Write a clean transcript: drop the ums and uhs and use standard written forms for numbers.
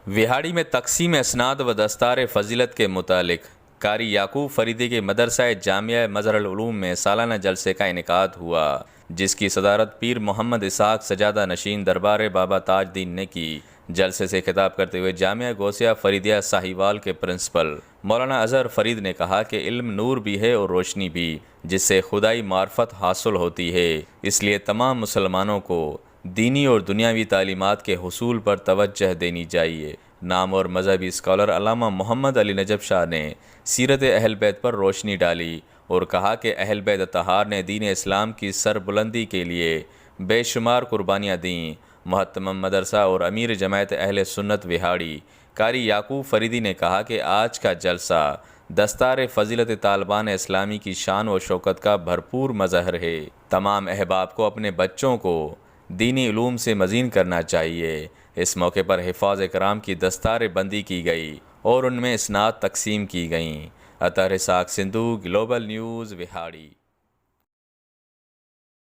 विहाड़ी में तकसीम असनाद व दस्तार फ़जीलत के मुतालिक कारी याकूब फरीदी के मदरसा जामिया मज़हरुल उलूम में सालाना जलसे का इनेकाद हुआ, जिसकी सदारत पीर मोहम्मद इसाक सजादा नशीन दरबार बाबा ताजदीन ने की। जलसे से खिताब करते हुए जामिया गौसिया फरीदिया साहिवाल के प्रिंसिपल मौलाना अजहर फरीद ने कहा कि इल्म नूर भी है और रोशनी भी, जिससे खुदाई मार्फत हासिल होती है। इसलिए तमाम मुसलमानों को दीनी और दुनियावी तालीमात के हुसूल पर तवज्जह देनी चाहिए। नाम और मजहबी स्कॉलर अल्लामा मोहम्मद अली नजब शाह ने सीरत अहल बैत पर रोशनी डाली और कहा कि अहल बैत अतहार ने दीन इस्लाम की सरबुलंदी के लिए बेशुमार कुर्बानियाँ दीं। मुहतरम मदरसा और अमीर जमायत अहल सुन्नत विहाड़ी कारी याकूब फरीदी ने कहा कि आज का जलसा दस्तार फ़जीलत तालिबान इस्लामी की शान व शौकत का भरपूर मज़हर है। तमाम अहबाब को अपने बच्चों को दीनी उलूम से मज़ीन करना चाहिए। इस मौके पर हिफ़ाज़ कराम की दस्तार बंदी की गई और उनमें इसनाद तकसीम की गईं। Athar Ishaq Sindhu, global news, Vehari.